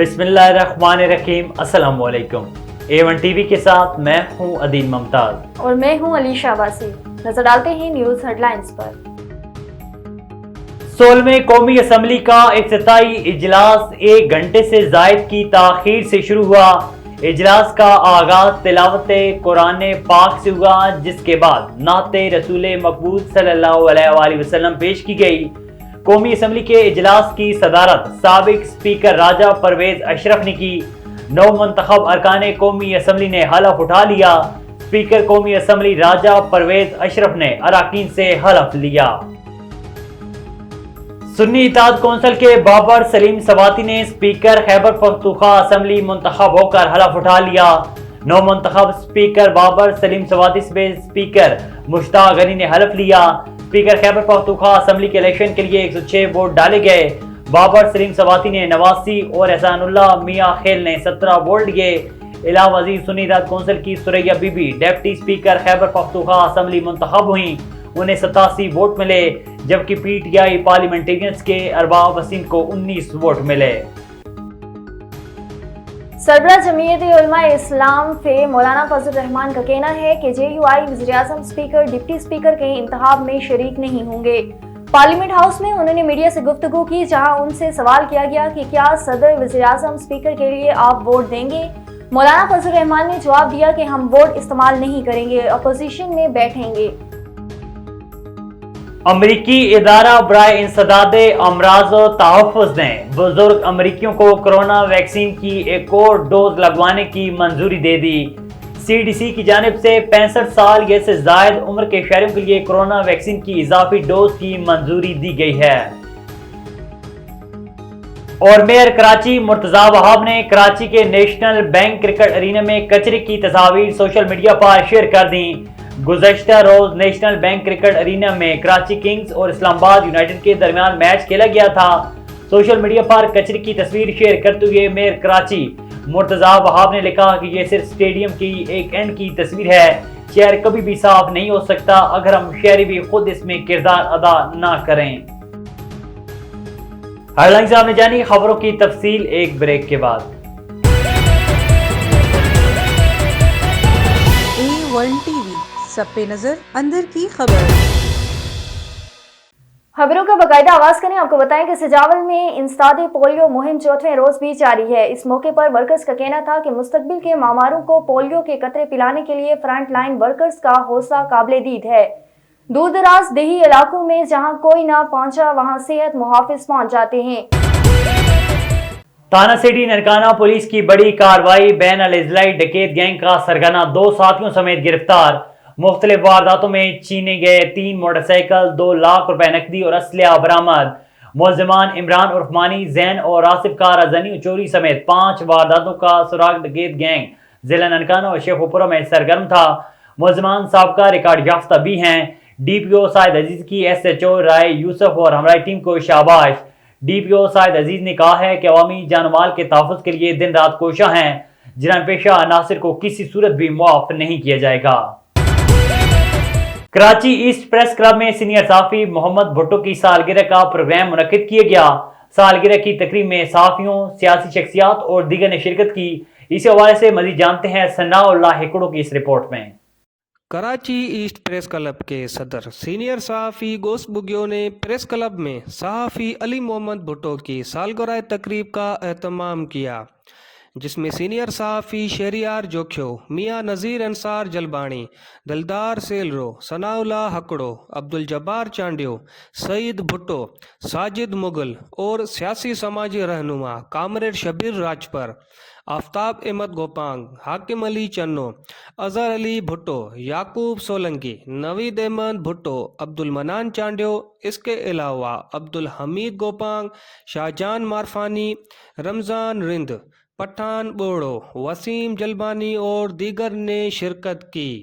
بسم اللہ الرحمن الرحیم۔ السلام علیکم۔ A1 ٹی وی کے ساتھ میں ہوں عدیل ممتاز اور میں ہوں علی شہبازی۔ نظر ڈالتے ہیں نیوز ہیڈ لائنز پر۔ 16ویں قومی اسمبلی کا افتتاحی اجلاس 1 گھنٹے سے زائد کی تاخیر سے شروع ہوا۔ اجلاس کا آغاز تلاوت قرآن پاک سے ہوا، جس کے بعد نعت رسول مقبول صلی اللہ علیہ وآلہ وسلم پیش کی گئی۔ قومی اسمبلی کے اجلاس کی صدارت سابق اسپیکر راجہ پرویز اشرف نے کی۔ نو منتخب ارکان قومی اسمبلی نے حلف اٹھا لیا۔ اسپیکر قومی اسمبلی راجہ پرویز اشرف نے اراکین سے حلف لیا۔ سنی اتحاد کونسل کے بابر سلیم سواتی نے اسپیکر خیبر پختونخوا اسمبلی منتخب ہو کر حلف اٹھا لیا۔ نو منتخب اسپیکر بابر سلیم سواتی سے اسپیکر مشتاق غنی نے حلف لیا۔ اسپیکر خیبر پختونخوا اسمبلی کے الیکشن کے لیے 106 ووٹ ڈالے گئے۔ بابر سلیم سواتی نے 89 اور احسان اللہ میاں خیل نے 17 ووٹ دیے۔ علاوہ ازیں سنی اتحاد کونسل کی Suraiya Bibi deputy speaker Khyber Pakhtunkhwa assembly منتخب ہوئیں، انہیں 87 ووٹ ملے، جبکہ پی ٹی آئی پارلیمنٹرینز کے ارباب وسیم کو 19 ووٹ ملے۔ سربراہ جمعیت علماء اسلام فے مولانا فضل الرحمان کا کہنا ہے کہ جے یو آئی وزیراعظم اسپیکر ڈپٹی اسپیکر کے انتخاب میں شریک نہیں ہوں گے۔ پارلیمنٹ ہاؤس میں انہوں نے میڈیا سے گفتگو کی، جہاں ان سے سوال کیا گیا کہ کیا صدر وزیراعظم اسپیکر کے لیے آپ ووٹ دیں گے۔ مولانا فضل الرحمان نے جواب دیا کہ ہم ووٹ استعمال نہیں کریں گے، اپوزیشن میں بیٹھیں گے۔ امریکی ادارہ برائے انسداد امراض و تحفظ نے بزرگ امریکیوں کو کرونا ویکسین کی ایک اور ڈوز لگوانے کی منظوری دے دی۔ سی ڈی سی کی جانب سے 65 سال یا سے زائد عمر کے شہریوں کے لیے کرونا ویکسین کی اضافی ڈوز کی منظوری دی گئی ہے۔ اور میئر کراچی مرتضی وہاب نے کراچی کے نیشنل بینک کرکٹ ارینا میں کچرے کی تصاویر سوشل میڈیا پر شیئر کر دیں۔ گزشتہ روز نیشنل بینک کرکٹ ارینا میں کراچی کنگز اور اسلام آباد یونائیٹڈ کے درمیان میچ کھیلا گیا تھا۔ سوشل میڈیا پر کچرے کی تصویر شیئر کرتے ہوئے میئر کراچی مرتضی وہاب نے لکھا کہ یہ صرف اسٹیڈیم کی ایک اینڈ کی تصویر ہے۔ شہر کبھی بھی صاف نہیں ہو سکتا اگر ہم شہری بھی خود اس میں کردار ادا نہ کریں۔ ہیڈ لائنز آپ نے جانی، خبروں کی تفصیل ایک بریک کے بعد۔ A1 ٹی وی، سب پہ نظر، اندر کی خبر۔ خبروں کا باقاعدہ آغاز کریں۔ آپ کو بتائیں کہ سجاول میں انسداد پولیو مہم 4ویں روز بھی جاری ہے۔ اس موقع پر ورکرز کا کہنا تھا کہ مستقبل کے معماروں کو پولیو کے قطرے پلانے کے لیے فرنٹ لائن ورکرز کا حوصلہ قابل دید ہے۔ دور دراز دیہی علاقوں میں جہاں کوئی نہ پہنچا وہاں صحت محافظ پہنچ جاتے ہیں۔ تھانہ سٹی ننکانہ پولیس کی بڑی کارروائی، بین الاضلاعی ڈکیت گینگ کا سرگنا 2 ساتھیوں سمیت گرفتار۔ مختلف وارداتوں میں چھینے گئے 3 موٹر سائیکل، 2 لاکھ روپے نقدی اور اسلحہ برآمد۔ ملزمان عمران عرف مانی، زین اور آصف کا رازنی چوری سمیت 5 وارداتوں کا سراغ ڈکیت گینگ ضلع ننکانہ اور شیخو پورہ میں سرگرم تھا۔ ملزمان سابقہ ریکارڈ یافتہ بھی ہیں۔ ڈی پی او سعید عزیز کی ایس ایچ او رائے یوسف اور ہمراہی ٹیم کو شاباش۔ ڈی پی او سعید عزیز نے کہا ہے کہ عوامی جان و مال کے تحفظ کے لیے دن رات کوشاں ہیں۔ جرائم پیشہ عناصر کو کسی صورت بھی معاف نہیں کیا جائے گا۔ کراچی ایسٹ پریس کلب میں سینئر صحافی محمد بھٹو کی سالگرہ کا پروگرام منعقد کیا گیا۔ سالگرہ کی تقریب میں صحافیوں، سیاسی شخصیات اور دیگر نے شرکت کی۔ اس حوالے سے مزید جانتے ہیں ثناء اللہ ہکڑو کی اس رپورٹ میں۔ کراچی ایسٹ پریس کلب کے صدر سینئر صحافی گوس بگیو نے پریس کلب میں صحافی علی محمد بھٹو کی سالگرہ تقریب کا اہتمام کیا، جس میں سینئر صحافی شہریار جوکھیو، میاں نذیر انصار جلبانی، دلدار سیلرو، ثناء اللہ ہکڑو، عبدالجبار چانڈیو، سعید بھٹو، ساجد مغل اور سیاسی سماجی رہنما کامریڈ شبیر راجپر، آفتاب احمد گوپانگ، حاکم علی چنو، اظہر علی بھٹو، یعقوب سولنگی، نوید احمد بھٹو، عبدالمنان چانڈیو، اس کے علاوہ عبدالحمید گوپانگ، شاہجان مارفانی، رمضان رند، پٹھان بوڑو، وسیم جلبانی اور دیگر نے شرکت کی۔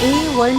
A1